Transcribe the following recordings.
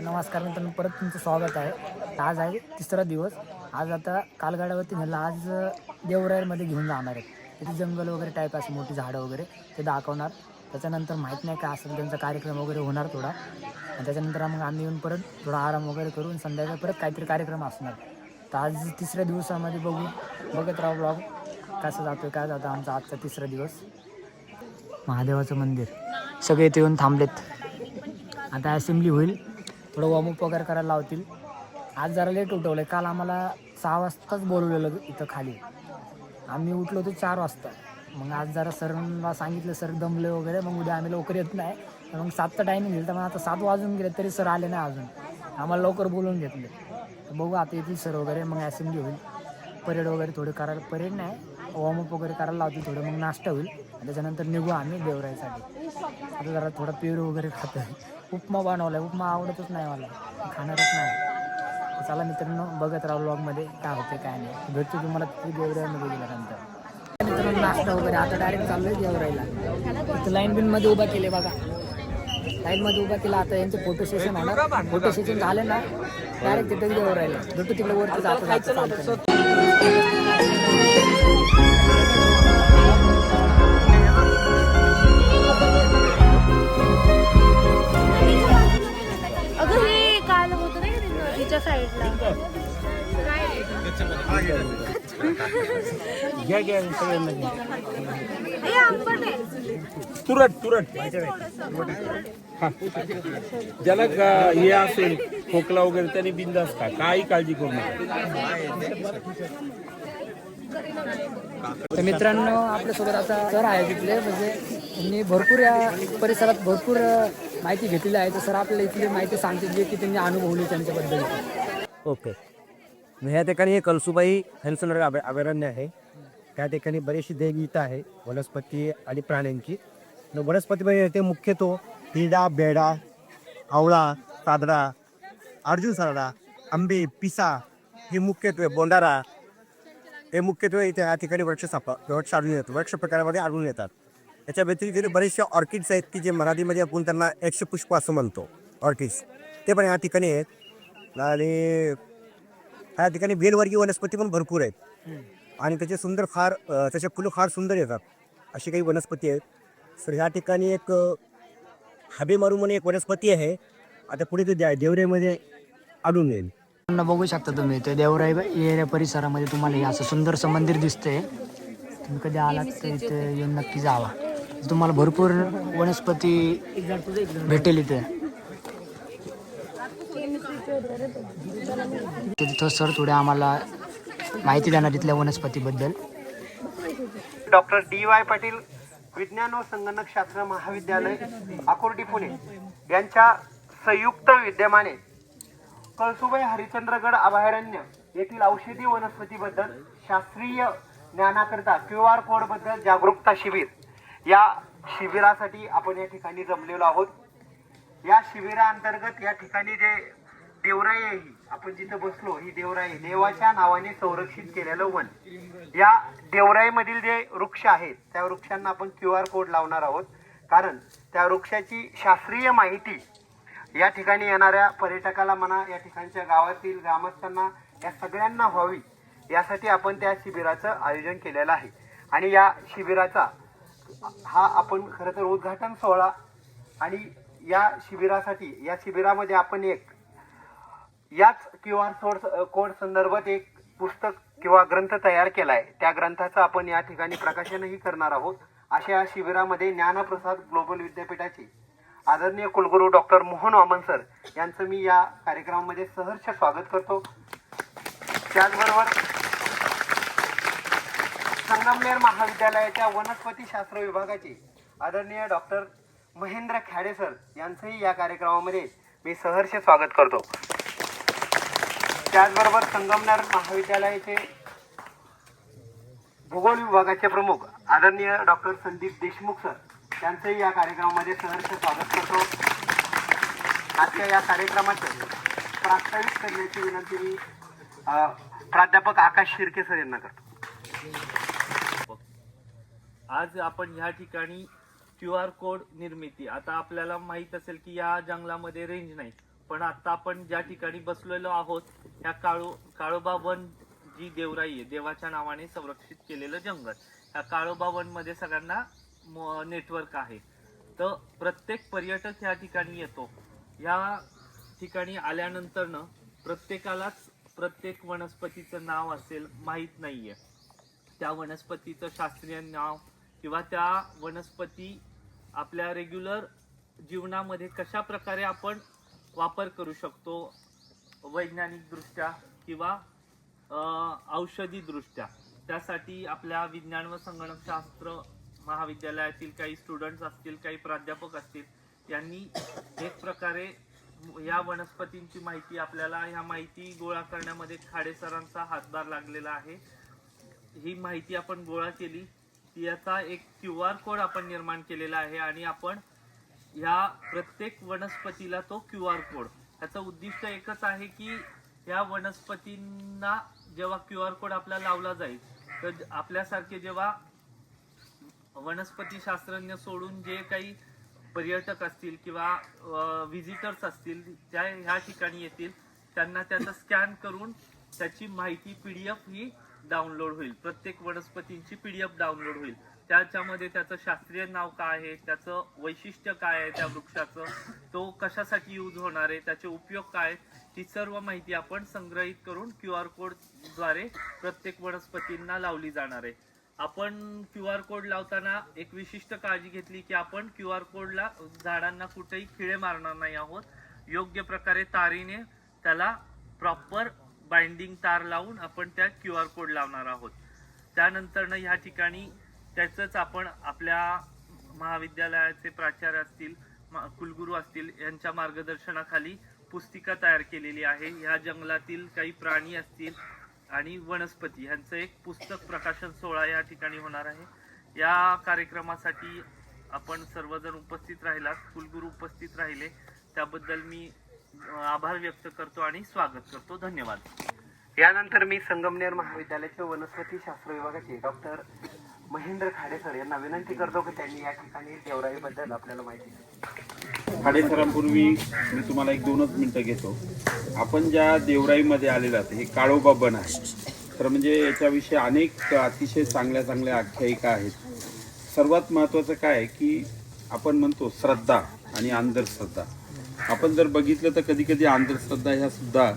नमस्कार मित्रांनो, परत तुमचं स्वागत आहे. आज आहे तिसरा दिवस. आज आता कालगाड्यावरती नेलं. आज देवराईमध्ये घेऊन जाणार आहेत. तिथे जंगल वगैरे टाईप असं मोठी झाडं वगैरे ते दाखवणार. त्याच्यानंतर माहीत नाही काय असेल त्यांचा कार्यक्रम वगैरे होणार थोडा, आणि त्याच्यानंतर मग आम्ही येऊन परत थोडा आराम वगैरे करून संध्याकाळी परत काहीतरी कार्यक्रम असणार. तर आज तिसऱ्या दिवसामध्ये बघत राहू ब्लॉग कसं जातो काय जातं आमचा आजचा तिसरा दिवस. महादेवाचं मंदिर सगळे इथे येऊन थांबलेत. आता असेंब्ली होईल, थोडं वॉर्मअप वगैरे करायला लावतील. आज जरा लेट उठवलं आहे. काल आम्हाला 6 वाजताच बोलवलेलं इथं खाली. आम्ही उठलो होतो 4 वाजता. मग आज जरा सरांना सांगितलं, सर दमले वगैरे, मग उद्या आम्ही लवकर येत नाही. मग 7चा टायमिंग दिलं, तर मग आता 7 वाजून गेले तरी सर आले नाही अजून. आम्हाला लवकर बोलवून घेतले. तर बघू आता येतील सर वगैरे, मग असेंब्ली होईल. परेड वगैरे थोडे करायला, परेड नाही वॉर्मअप वगैरे करायला लावतील थोडं, मग नाश्ता होईल. आणि त्याच्यानंतर निघू आम्ही देवराईसाठी. आता जरा थोडा पेरू वगैरे खातो आहे. उपमा बनवला आहे. उपमा आवडतच नाही मला, खाणारच नाही. चला मित्रांनो, बघत राहा व्लॉगमध्ये काय होते काय नाही. भेटतो तुम्हाला देवराईमध्ये गेल्यानंतर. मित्रांनो नाश्ता वगैरे आता डायरेक्ट चाललो आहे देवराईला. इथं लाईन बिनमध्ये उभा केले बघा, लाईनमध्ये उभा केला. आता यांचे फोटो सेशन होणार. फोटो सेशन झाले ना डायरेक्ट तिथे देवराईला भेटतो. तिकडे वरती जातो. अगं हे काल होतं नाही का नदीच्या साईडला. हे आंबट आहे. तुरट हा. ज्याला हे असेल खोकला वगैरे त्याने बिंदास खा, काही काळजी करू नका. तर मित्रांनो, आपल्यासोबत आता सर आहे तिथले, म्हणजे त्यांनी भरपूर या परिसरात भरपूर माहिती घेतलेली आहे. तर सर आपल्याला इथली माहिती सांगतील जे की त्यांनी अनुभवली त्यांच्याबद्दल. ओके. ह्या ठिकाणी एक कळसुबाई हेल्सनर अभयारण्य आहे. त्या ठिकाणी बरीचशी देवगीतं आहे वनस्पती आणि प्राण्यांची. वनस्पतीमध्ये ते मुख्यतः हिरडा, बेडा, आवळा, सादडा, अर्जुन सारडा, आंबे, पिसा हे मुख्यत्वे, बोंडारा हे मुख्यत्वे इथे या ठिकाणी वृक्ष आढळून येतात. वृक्ष प्रकारामध्ये आढळून येतात. याच्या व्यतिरिक्त बरेचसे ऑर्किड्स आहेत की जे मराठीमध्ये आपण त्यांना यक्षपुष्प असं म्हणतो, ऑर्किड्स, ते पण या ठिकाणी आहेत. आणि या ठिकाणी वेलवर्गीय वनस्पती पण भरपूर आहेत आणि त्याचे त्याचे फुलं फार सुंदर येतात. अशी काही वनस्पती आहेत. तर ह्या ठिकाणी एक हबेमारू म्हणून एक वनस्पती आहे. आता पुढे ते देवराईमध्ये आढळून येईल. बघू शकता तुम्ही ते देवराई एरिया परिसरामध्ये तुम्हाला हे असं सुंदरसं मंदिर दिसतंय. तुम्ही कधी आलात तर इथे येऊन नक्की जावा. तुम्हाला भरपूर वनस्पती भेटेल इथे. तिथं सर थोडे आम्हाला माहिती देणार इथल्या वनस्पतीबद्दल. डॉक्टर DY पाटील विज्ञान व संगणक शास्त्र महाविद्यालय आकुर्डी पुणे यांच्या संयुक्त विद्यमाने कळसुबाई हरिश्चंद्रगड अभयारण्य येथील औषधी वनस्पतीबद्दल शास्त्रीय ज्ञानाकरता QR कोड बद्दल जागरूकता शिबिर, या शिबिरासाठी आपण या ठिकाणी जमलेलो आहोत. या शिबिराअंतर्गत या ठिकाणी जे देवराई आहे, आपण जिथं बसलो, ही देवराई देवाच्या नावाने संरक्षित केलेलं वन. या देवराईमधील जे वृक्ष आहेत त्या वृक्षांना आपण QR कोड लावणार आहोत, कारण त्या वृक्षाची शास्त्रीय माहिती या ठिकाणी येणाऱ्या पर्यटकाला म्हणा, या ठिकाणच्या गावातील ग्रामस्थांना, या सगळ्यांना व्हावी यासाठी आपण त्या शिबिराचं आयोजन केलेलं आहे. आणि या शिबिराचा हा आपण खरं तर उद्घाटन सोहळा, आणि या शिबिरासाठी, या शिबिरामध्ये आपण याच QR कोड संदर्भात एक पुस्तक किंवा ग्रंथ तयार केला आहे. त्या ग्रंथाचं आपण या ठिकाणी प्रकाशनही करणार आहोत. अशा या शिबिरामध्ये ज्ञानप्रसाद ग्लोबल विद्यापीठाचे आदरणीय कुलगुरू डॉक्टर मोहन वामन सर यांचं मी या कार्यक्रमामध्ये सहर्ष स्वागत करतो. त्याचबरोबर संगमनेर महाविद्यालयाच्या वनस्पती शास्त्र विभागाचे आदरणीय डॉक्टर महेंद्र खाडे सर यांचंही या कार्यक्रमामध्ये मी सहर्ष स्वागत करतो. त्याचबरोबर संगमनेर महाविद्यालयाचे भूगोल विभागाचे प्रमुख आदरणीय डॉक्टर संदीप देशमुख सर यांचंही या कार्यक्रमामध्ये सहर्ष स्वागत करतो. आजच्या या कार्यक्रमाचं प्रास्ताविक करण्याची विनंती मी प्राध्यापक आकाश शिर्के सर यांना करतो. आज आपण ह्या ठिकाणी QR कोड निर्मिती, आता आपल्याला माहित असेल की या जंगलामध्ये रेंज नाही, पण आता आपण ज्या ठिकाणी बसलेलो आहोत ह्या काळोबा वन जी देवराई आहे, देवाच्या नावाने संरक्षित केलेलं जंगल, ह्या काळोबा वन मध्ये सगळ्यांना नेटवर्क आहे. तर प्रत्येक पर्यटक ह्या ठिकाणी येतो. या ठिकाणी आल्यानंतर न प्रत्येकालाच प्रत्येक वनस्पतीचं नाव असेल माहीत नाहीये, त्या वनस्पतीचं शास्त्रीय नाव किंवा त्या वनस्पती आपल्या रेग्युलर जीवनामध्ये कशा प्रकारे आपण वापर करू शकतो, वैज्ञानिक दृष्ट्या किंवा औषधी दृष्ट्या. त्यासाठी आपल्या विज्ञान व संगणकशास्त्र महाविद्यालयातील काही स्टुडंट्स असतील, काही प्राध्यापक असतील, यांनी एक प्रकारे या वनस्पतींची माहिती आपल्याला, ह्या माहिती गोळा करण्यामध्ये खाडे सरांचा हातभार लागलेला आहे. ही माहिती आपण गोळा केली, याचा एक QR कोड आपण निर्माण केलेला आहे आणि आपण ह्या प्रत्येक वनस्पतीला तो QR कोड, त्याचं उद्दिष्ट एकच आहे की या वनस्पतींना जेव्हा QR कोड आपला लावला जाईल तर आपल्यासारखे जेव्हा वनस्पती शास्त्रज्ञ सोडून जे काही पर्यटक असतील किंवा व्हिजिटर्स असतील त्या ह्या ठिकाणी येतील, त्यांना त्याचा स्कॅन करून त्याची माहिती PDF ही डाउनलोड होईल. प्रत्येक वनस्पतींची PDF डाउनलोड होईल. त्याच्यामध्ये त्याचं शास्त्रीय नाव काय आहे, त्याचं वैशिष्ट्य काय आहे, त्या वृक्षाचं, तो कशासाठी यूज होणार आहे, त्याचे उपयोग काय, ही सर्व माहिती आपण संग्रहित करून QR कोड द्वारे प्रत्येक वनस्पतींना लावली जाणार आहे. आपण QR कोड लावताना एक विशिष्ट काळजी घेतली की आपण QR कोडला झाडांना कुठेही खिळे मारणार नाही आहोत. योग्य प्रकारे तारीने त्याला प्रॉपर बाइंडिंग तार लावून आपण त्या QR कोड लावणार आहोत. त्यानंतर ह्या ठिकाणी त्याचंच आपण आपल्या महाविद्यालयाचे प्राचार्य असतील, कुलगुरू असतील, यांच्या मार्गदर्शनाखाली पुस्तिका तयार केलेली आहे. ह्या जंगलातील काही प्राणी असतील आणि वनस्पती यांचं एक पुस्तक प्रकाशन सोहळा या ठिकाणी होणार आहे. या कार्यक्रमासाठी आपण सर्वजण उपस्थित राहिलात, कुलगुरू उपस्थित राहिले, त्याबद्दल मी आभार व्यक्त करतो आणि स्वागत करतो. धन्यवाद. यानंतर मी संगमनेर महाविद्यालयाचे वनस्पती शास्त्र विभागाचे डॉक्टर महेंद्र खाडे सर यांना विनंती करतो की त्यांनी या ठिकाणी देवराईबद्दल आपल्याला माहिती द्यावी. खाडे सरांपूर्वी मी तुम्हाला 1-2 मिनिटं घेतो. आपण ज्या देवराईमध्ये आलेलो आहोत हे काळोबा वन आहे. तर म्हणजे याच्याविषयी अनेक अतिशय चांगल्या चांगल्या आख्यायिका आहेत. सर्वात महत्त्वाचं काय आहे की आपण म्हणतो श्रद्धा आणि अंधश्रद्धा. आपण जर बघितलं तर कधी कधी अंधश्रद्धा ह्या सुद्धा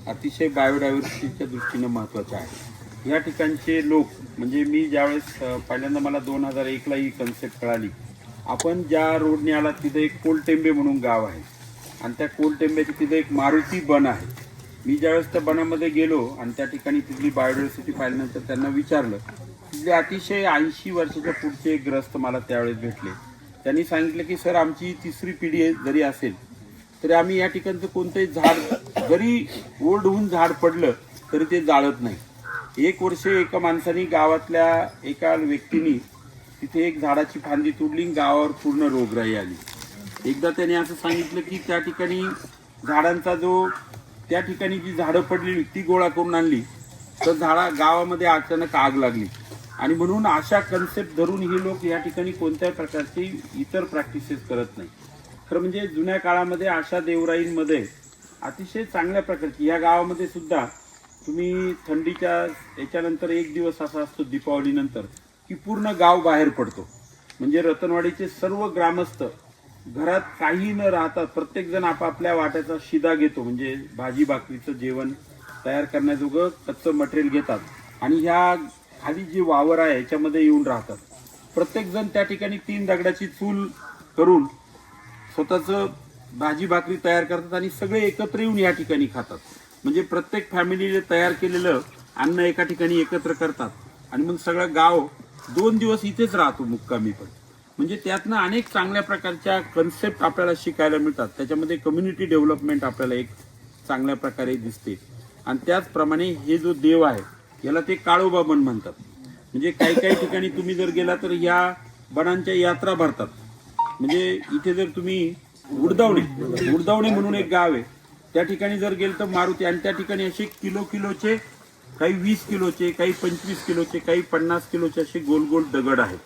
अतिशय बायोडायव्हर्सिटीच्या दृष्टीनं महत्त्वाच्या आहेत. या ठिकाणचे लोक म्हणजे मी ज्यावेळेस पहिल्यांदा मला 2001ला ही कन्सेप्ट कळाली. आपण ज्या रोडने आला तिथे एक कोलटेंबे म्हणून गाव आहे आणि त्या कोलटेंब्याच्या तिथे एक मारुती बन आहे. मी ज्यावेळेस त्या बनामध्ये गेलो आणि त्या ठिकाणी तिथली बायोडायव्हर्सिटी पाहिल्यानंतर त्यांना विचारलं, तिथले अतिशय 80 वर्षाच्या पुढचे एक ग्रस्त मला त्यावेळेस भेटले. त्यांनी सांगितलं की सर आमची 3री पिढी जरी असेल तरी आम्ही या ठिकाणचं कोणतंही झाड जरी ओल्ड होऊन झाड पडलं तरी ते जाळत नाही. 1 वर्ष एका माणसाने गावातल्या एका व्यक्तीने तिथे एक झाडाची फांदी तोडली, गावावर पूर्ण रोगराई आली. एकदा त्याने असं सांगितलं की त्या ठिकाणी झाडांचा जो त्या ठिकाणी जी झाडं पडलेली ती गोळा करून आणली तर गावामध्ये अचानक आग लागली. आणि म्हणून अशा कन्सेप्ट धरून ही लोक या ठिकाणी कोणत्याही प्रकारची इतर प्रॅक्टिसेस करत नाही. खरं म्हणजे जुन्या काळामध्ये अशा देवराईंमध्ये अतिशय चांगल्या प्रकारची या गावामध्ये सुद्धा तुम्ही थंडीच्या याच्यानंतर एक दिवस असा असतो दीपावलीनंतर की पूर्ण गाव बाहेर पडतो. म्हणजे रतनवाडीचे सर्व ग्रामस्थ घरात काही न राहता प्रत्येकजण आपापल्या वाट्याचा शिदा घेतो, म्हणजे भाजी भाकरीचं जेवण तयार करण्याजोगं कच्चं मटेरियल घेतात आणि ह्या खाली जी वावर आहे याच्यामध्ये येऊन राहतात. प्रत्येकजण त्या ठिकाणी 3 दगडाची चूल करून स्वतःचं भाजी भाकरी तयार करतात आणि सगळे एकत्र येऊन या ठिकाणी खातात. म्हणजे प्रत्येक फॅमिलीने तयार केलेलं अन्न एका ठिकाणी एकत्र करतात आणि मग सगळं गाव 2 दिवस इथेच राहतो मुक्कामी. पण म्हणजे त्यातनं अनेक चांगल्या प्रकारच्या कन्सेप्ट आपल्याला शिकायला मिळतात. त्याच्यामध्ये कम्युनिटी डेव्हलपमेंट आपल्याला एक चांगल्या प्रकारे दिसते. आणि त्याचप्रमाणे हे जो देव आहे याला ते काळोबा बन म्हणतात. म्हणजे काही काही ठिकाणी तुम्ही जर गेला तर या बनांच्या यात्रा भरतात. म्हणजे इथे जर तुम्ही उडदावणे म्हणून एक गाव आहे, त्या ठिकाणी जर गेलं तर मारुती, आणि त्या ठिकाणी असे किलोचे, काही 20 किलोचे, काही 25 किलोचे, काही 50 किलोचे असे गोल गोल दगड आहेत.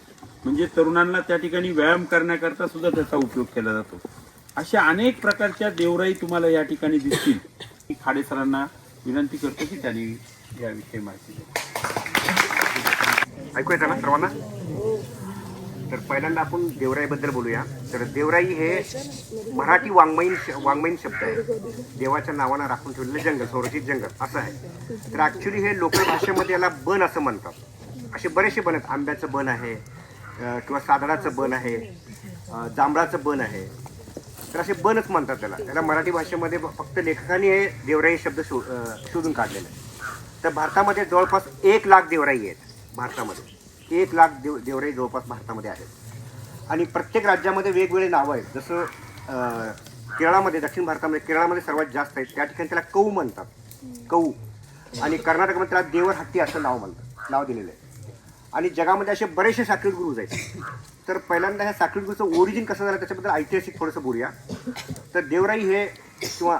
म्हणजे तरुणांना त्या ठिकाणी व्यायाम करण्याकरता सुद्धा त्याचा उपयोग केला जातो. अशा अनेक प्रकारच्या देवराई तुम्हाला या ठिकाणी दिसतील. मी खाडे सरांना विनंती करतो की त्यांनी याविषयी माहिती द्या. ऐकू येतं ना सर्वांना? तर पहिल्यांदा आपण देवराईबद्दल बोलूया. तर देवराई हे मराठी वाङ्मयीन शब्द आहे. देवाच्या नावानं राखून ठेवलेलं जंगल, संरक्षित जंगल असं आहे. तर ॲक्च्युली हे लोकल भाषेमध्ये याला बन असं म्हणतात. असे बरेचसे बन आहेत. आंब्याचं बन आहे किंवा सादडाचं बन आहे, जांभळाचं बन आहे. तर असे बनच म्हणतात त्याला. त्याला मराठी भाषेमध्ये फक्त लेखकांनी हे देवराई शब्द शोधून काढलेला आहे. तर भारतामध्ये जवळपास 1,00,000 देवराई आहेत. भारतामध्ये 1,00,000 देवराई जवळपास भारतामध्ये आहेत. आणि प्रत्येक राज्यामध्ये वेगवेगळे नावं आहेत. जसं केरळामध्ये, दक्षिण भारतामध्ये केरळामध्ये सर्वात जास्त आहेत. त्या ठिकाणी त्याला कऊ म्हणतात, कऊ. आणि कर्नाटकमध्ये त्याला देवर हत्ती असं नाव दिलेलं आहे. आणि जगामध्ये असे बरेचसे साक्रीट गुरुज आहेत. तर पहिल्यांदा ह्या साक्रीट गुरुचं ओरिजिन कसं झालं त्याच्याबद्दल ऐतिहासिक थोडंसं बोलूया. तर देवराई हे किंवा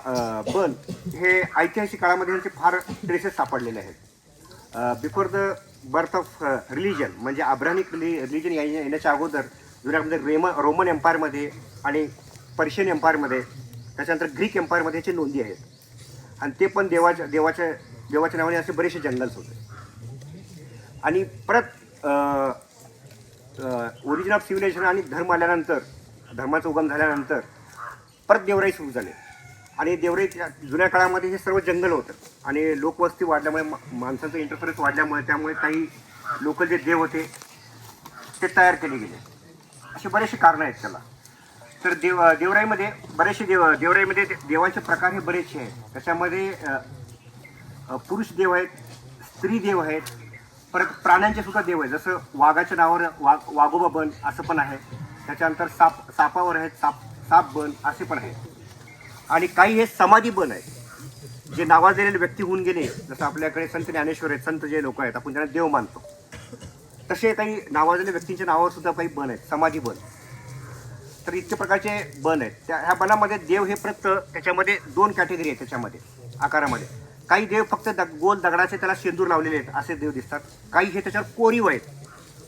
बन हे ऐतिहासिक काळामध्ये यांचे फार ट्रेसेस सापडलेले आहेत. Before the birth of religion म्हणजे अब्राहनिक रिलिजन येण्याच्या अगोदर जुन्यामध्ये रोमन एम्पायरमध्ये आणि पर्शियन एम्पायरमध्ये, त्याच्यानंतर ग्रीक एम्पायरमध्ये याची नोंदी आहेत. आणि ते पण देवाच्या नावाने असे बरेचसे जंगल्स होते. आणि परत ओरिजिन ऑफ सिव्हिलायझेशन आणि धर्म आल्यानंतर, धर्माचा उगम झाल्यानंतर परत देवराई सुरू झाले. आणि देवराई जुन्या काळामध्ये हे सर्व जंगल होतं. आणि लोकवस्ती वाढल्यामुळे, माणसाचं इंटरफरन्स वाढल्यामुळे, त्यामुळे काही लोकल जे देव होते ते तयार केले गेले. असे बरेचसे कारणं आहेत त्याला. तर देवराईमध्ये बरेचसे देवराईमध्ये देवांचे प्रकार हे बरेचसे आहेत. त्याच्यामध्ये पुरुष देव आहेत, स्त्री देव आहेत, परत प्राण्यांचे सुद्धा देव आहेत. जसं वाघाच्या नावावर वाघोबा बन असं पण आहे. त्याच्यानंतर सापावर आहेत, साप बन असे पण आहेत. आणि काही हे समाधी बन आहेत, जे नावाजलेले व्यक्ती होऊन गेले. जसं आपल्याकडे संत ज्ञानेश्वर आहेत, संत जे लोक आहेत आपण त्यांना देव मानतो, तसे काही नावाजलेल्या व्यक्तींच्या नावावर सुद्धा काही बन आहेत, समाधी बन. तर इतके प्रकारचे बन आहेत. ह्या बनामध्ये देव हे त्याच्यामध्ये 2 कॅटेगरी आहेत. त्याच्यामध्ये आकारामध्ये काही देव फक्त गोल दगडाचे त्याला शेंदूर लावलेले आहेत असे देव दिसतात. काही हे त्याच्यावर कोरीव आहेत,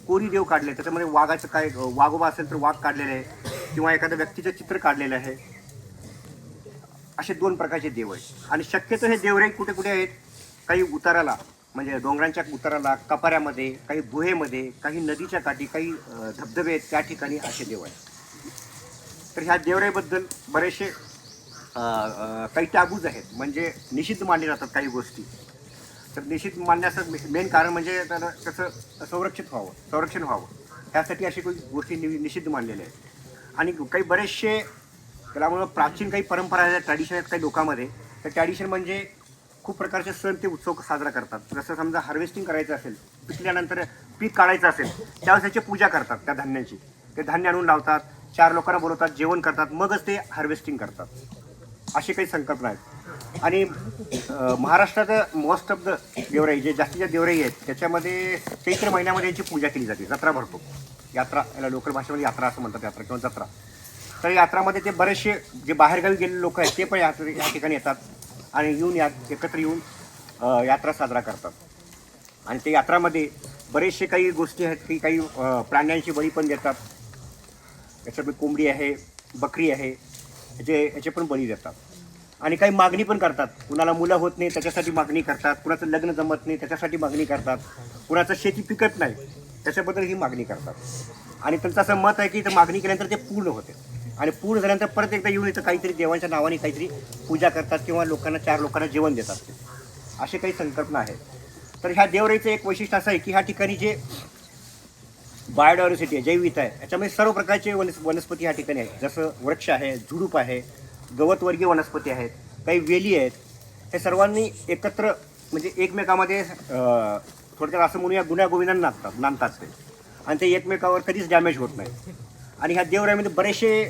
कोरी देव काढले. त्याच्यामध्ये वाघाचं काय, वाघोबा असेल तर वाघ काढलेले आहे किंवा एखाद्या व्यक्तीचं चित्र काढलेलं आहे. असे 2 प्रकारचे देव आहेत. आणि शक्यतो हे देवराई कुठे कुठे आहेत, काही उताराला म्हणजे डोंगरांच्या उताराला, कपाऱ्यामध्ये, काही गुहेमध्ये, काही नदीच्या काठी, काही धबधबे आहेत त्या ठिकाणी असे देव आहेत. तर ह्या देवराईबद्दल बरेचसे काही टॅबूज आहेत, म्हणजे निषिद्ध मानले जातात काही गोष्टी. तर निषिद्ध मानण्याचं मेन कारण म्हणजे त्याला त्याचं संरक्षण व्हावं त्यासाठी अशी काही गोष्टी निषिद्ध मानलेल्या आहेत. आणि काही बरेचसे त्यामुळं प्राचीन काही परंपरा आहेत, ट्रॅडिशन आहेत काही लोकांमध्ये. तर ट्रॅडिशन म्हणजे खूप प्रकारचे सण ते उत्सव साजरा करतात. जसं समजा हार्वेस्टिंग करायचं असेल, पिकल्यानंतर पीक काढायचं असेल त्यावेळेस त्याची पूजा करतात त्या धान्याची. ते धान्य आणून लावतात, 4 लोकांना बोलवतात, जेवण करतात, मगच ते हार्वेस्टिंग करतात. असे काही संकल्पना आहेत. आणि महाराष्ट्रात मोस्ट ऑफ द देवराई जे जास्तीच्या देवराई आहेत त्याच्यामध्ये चैत्र महिन्यामध्ये यांची पूजा केली जाते. जत्रा भरतो, यात्रा, याला लोकल भाषेमध्ये यात्रा असं म्हणतात, यात्रा किंवा जत्रा. तर यात्रामध्ये ते बरेचसे जे बाहेरगावी गेलेले लोक आहेत ते पण या ठिकाणी येतात आणि एकत्र येऊन यात्रा साजरा करतात. आणि ते यात्रामध्ये बरेचसे काही गोष्टी आहेत की काही प्राण्यांची बळी पण देतात. याच्यामध्ये कोंबडी आहे, बकरी आहे, याचे पण बळी देतात. आणि काही मागणी पण करतात. कुणाला मुलं होत नाही त्याच्यासाठी मागणी करतात, कुणाचं लग्न जमत नाही त्याच्यासाठी मागणी करतात, कुणाचं शेती पिकत नाही त्याच्याबद्दल ही मागणी करतात. आणि त्यांचं असं मत आहे की इथं मागणी केल्यानंतर ते पूर्ण होते. आणि पूर्ण झाल्यानंतर परत एकदा येऊन इथं काहीतरी देवांच्या नावाने काहीतरी पूजा करतात किंवा लोकांना 4 लोकांना जेवण देतात. असे काही संकल्पना आहेत. तर ह्या देवराईचं एक वैशिष्ट्य असं आहे की ह्या ठिकाणी जे बायोडायव्हर्सिटी आहे, जैविकता आहे, याच्यामध्ये सर्व प्रकारचे वनस्पती ह्या ठिकाणी आहेत. जसं वृक्ष आहे, झुडूप आहे, गवतवर्गीय वनस्पती आहेत, काही वेली आहेत. हे सर्वांनी एकत्र म्हणजे एकमेकामध्ये थोडक्यात असं म्हणूया गुण्यागोविंदाने नांदतात ते. आणि ते एकमेकावर कधीच डॅमेज होत नाही. आणि ह्या देवराईमध्ये बरेचसे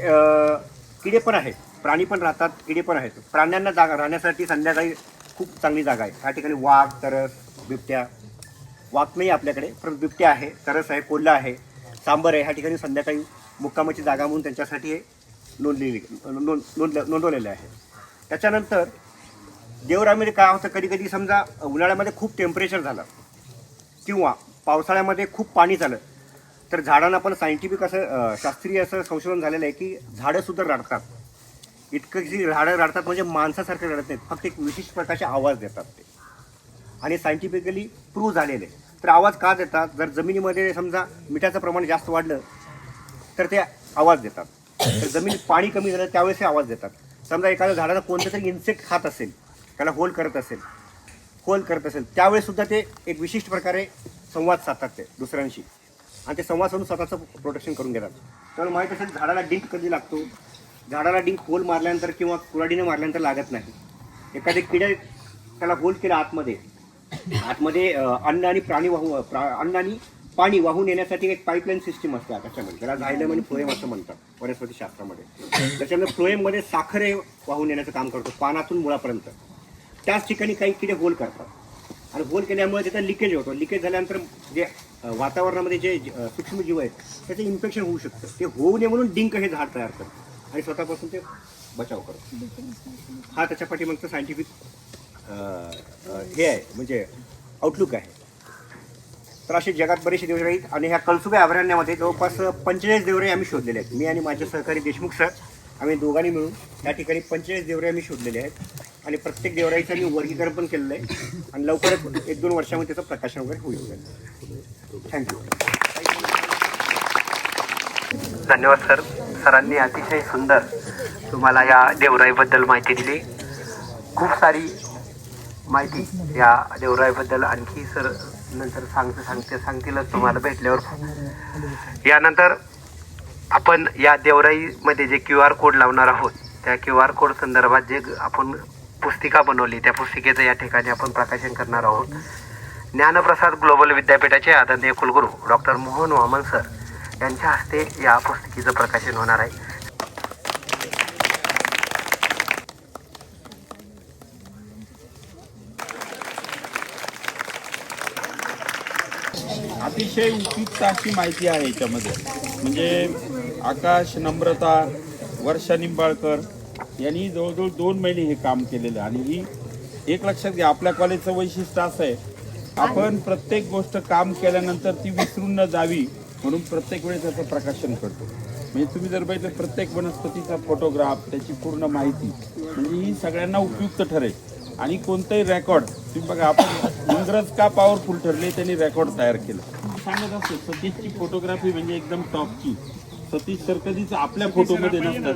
किडे पण आहेत, प्राणी पण राहतात, किडे पण आहेत. प्राण्यांना जागा राहण्यासाठी संध्याकाळी खूप चांगली जागा आहे. ह्या ठिकाणी वाघ, तरस, बिबट्या, वाघ नाही आपल्याकडे पण बिबट्या आहे, तरस आहे, कोल्हा आहे, सांबर आहे. ह्या ठिकाणी संध्याकाळी मुक्कामाची जागा म्हणून त्यांच्यासाठी हे नोंदवलेलं आहे. त्याच्यानंतर देवराईमध्ये काय होतं, कधी कधी समजा उन्हाळ्यामध्ये खूप टेम्परेचर झालं किंवा पावसाळ्यामध्ये खूप पाणी झालं तर झाडांना पण सायंटिफिक असं शास्त्रीय असं संशोधन झालेलं आहे की झाडंसुद्धा रडतात. इतकं जी झाडं रडतात म्हणजे माणसासारखं रडत नाहीत, फक्त एक विशिष्ट प्रकारचे आवाज देतात ते, आणि सायंटिफिकली प्रूव्ह झालेले. तर आवाज का देतात? जर जमिनीमध्ये समजा मिठाचं प्रमाण जास्त वाढलं तर ते आवाज देतात. तर जमिनीत पाणी कमी झालं त्यावेळेस हे आवाज देतात. समजा एखाद्या झाडाला कोणतं तरी इन्सेक्ट खात असेल, त्याला होल करत असेल त्यावेळेस सुद्धा ते एक विशिष्ट प्रकारे संवाद साधतात ते दुसऱ्यांशी, आणि ते संवाद साधून स्वतःचं प्रोटेक्शन करून घेतात. त्यामुळे माहीत असेल झाडाला डिंक कधी लागतो. झाडाला डिंक होल मारल्यानंतर किंवा कुऱ्हाडीने मारल्यानंतर लागत नाही. एखाद्या किडे त्याला होल केला आतमध्ये अन्न आणि पाणी वाहून येण्यासाठी एक पाईपलाईन सिस्टीम असते आकाशामध्ये, त्याला झायलम आणि फ्लोएम असं म्हणतात वनस्पती शास्त्रामध्ये. त्याच्यामध्ये फ्लोएममध्ये साखर हे वाहून येण्याचं काम करतो पानातून मुळापर्यंत. त्याच ठिकाणी काही किडे होल करतात, आणि होल केल्यामुळे त्याचा लिकेज होतो. लिकेज झाल्यानंतर जे वातावरणामध्ये जे सूक्ष्मजीव आहेत त्याचं इन्फेक्शन होऊ शकतं. ते होऊ नये म्हणून डिंक हे झाड तयार करतं आणि स्वतःपासून ते बचाव करतं. हा त्याच्या पाठीमागचं सायंटिफिक हे आहे, म्हणजे आउटलुक आहे. तर असे जगात बरेचसे देवराई आहेत, आणि ह्या कळसुबाई अभयारण्यामध्ये जवळपास 45 देवराई आम्ही शोधलेले आहेत. मी आणि माझे सहकारी देशमुख सर आम्ही दोघांनी मिळून या ठिकाणी 45 देवराई आम्ही शोधलेले आहेत, आणि प्रत्येक देवराईचं मी वर्गीकरण पण केलेलं आहे, आणि लवकरच 1-2 वर्षामध्ये त्याचं प्रकाशन वगैरे होईल. थँक्यू. धन्यवाद सर. सरांनी अतिशय सुंदर तुम्हाला या देवराईबद्दल माहिती दिली. खूप सारी माहिती या देवराईबद्दल आणखी सर नंतर सांगतीलच तुम्हाला भेटल्यावर. यानंतर आपण या देवराईमध्ये जे QR कोड लावणार आहोत त्या QR कोड संदर्भात जे आपण पुस्तिका बनवली त्या पुस्तिकेचं या ठिकाणी आपण प्रकाशन करणार आहोत. ज्ञानप्रसाद ग्लोबल विद्यापीठाचे आदरणीय कुलगुरू डॉक्टर मोहन वामन सर यांच्या हस्ते या पुस्तिकेचं प्रकाशन होणार आहे. अतिशय उपयुक्त अशी माहिती आहे याच्यामध्ये. म्हणजे आकाश नम्रता, वर्षा निंबाळकर यांनी जवळजवळ 2 महिने हे काम केलेलं. आणि ही एक लक्षात घ्या, आपल्या कॉलेजचं वैशिष्ट्य असं आहे, आपण प्रत्येक गोष्ट काम केल्यानंतर ती विसरून न जावी म्हणून प्रत्येक वेळेस त्याचं प्रकाशन करतो. म्हणजे तुम्ही जर बघितलं प्रत्येक वनस्पतीचा फोटोग्राफ, त्याची पूर्ण माहिती, म्हणजे ही सगळ्यांना उपयुक्त ठरेल. आणि कोणतंही रेकॉर्ड तुम्ही बघा, आपण इंग्रज का पॉवरफुल ठरले, त्यांनी रेकॉर्ड तयार केलं. सांगत असतो सतीशची फोटोग्राफी म्हणजे एकदम टॉपची. सतीश सर कधीच आपल्या फोटोमध्ये नसतात,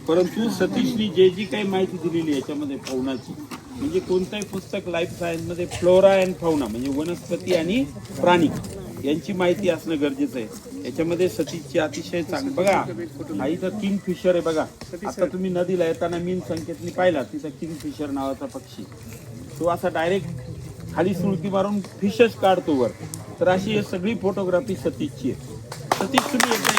परंतु सतीशनी जी काही माहिती दिलेली आहे याच्यामध्ये फौनाची, म्हणजे कोणतंही पुस्तक लाईफ सायन्समध्ये फ्लोरा अँड फौना म्हणजे वनस्पती आणि प्राणी यांची माहिती असणं गरजेचं आहे. याच्यामध्ये सतीशची अतिशय चांगली. बघा हा इथं किंगफिशर आहे. बघा आता तुम्ही नदीला येताना मीन संकेतनी पाहिला, तिथं किंगफिशर नावाचा पक्षी, तो असा डायरेक्ट खाली सुळकी मारून फिशच काढतो वर. तर अशी सगळी फोटोग्राफी सतीशची आहे. सतीश तुम्ही एकदा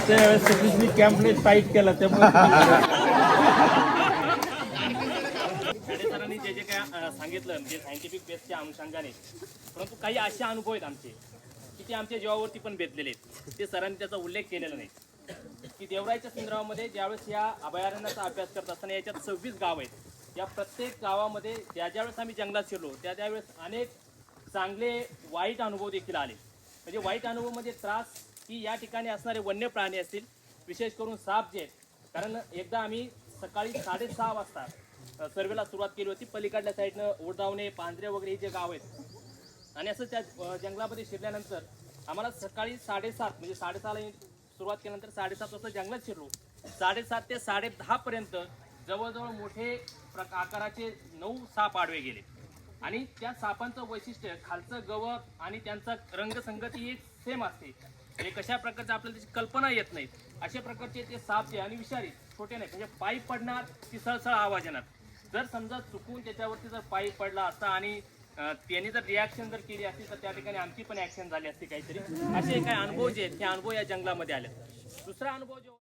त्यावेळेस सतीशनी कॅम्पलेट टाईट केला त्यामुळे सरांनी जे काय सांगितलं म्हणजे सायंटिफिक बेसच्या अनुषंगाने, परंतु काही असे अनुभव आहेत आमचे की ते आमच्या जीवावरती पण बेतलेले आहेत. ते सरांनी त्याचा उल्लेख केलेला नाही की देवराईच्या संदर्भामध्ये ज्यावेळेस या अभयारण्याचा अभ्यास करत असताना याच्यात 26 गाव आहेत. या प्रत्येक गावामध्ये ज्यावेळेस आम्ही जंगलात शिरलो त्यावेळेस अनेक चांगले वाईट अनुभव देखील आले. म्हणजे वाईट अनुभव म्हणजे त्रास की या ठिकाणी असणारे वन्य प्राणी असतील, विशेष करून साप जे आहेत. कारण एकदा आम्ही सकाळी 6:30 वाजता सर्वेला सुरुवात केली होती. पलीकडल्या साईडनं ओढावणे, पांजरे वगैरे हे जे गाव आहेत, आणि असं त्या जंगलामध्ये शिरल्यानंतर आम्हाला सकाळी 7:30 म्हणजे 6:30ला सुरुवात केल्यानंतर 7:30 वाजता जंगलात शिरलो. 7:30 ते 10:30 पर्यंत जवळजवळ मोठे आकाराचे 9 साप आडवे गेले. आणि त्या सापांचं वैशिष्ट्य खालचं गवत आणि त्यांचा रंगसंगती एक सेम असते. म्हणजे कशा प्रकारचं आपल्याला त्याची कल्पना येत नाही अशा प्रकारचे ते साप जे आणि विषारी छोटे नाही. म्हणजे पाईप पडणार की सळसळ आवाज येणार. जर समजा चुकून त्याच्यावरती जर पाईप पडला असता आणि त्यांनी जर रिॲक्शन जर केली असती तर त्या ठिकाणी आमची पण ॲक्शन झाली असती काहीतरी. असे काही अनुभव जे आहेत हे अनुभव या जंगलामध्ये आले. दुसरा अनुभव जो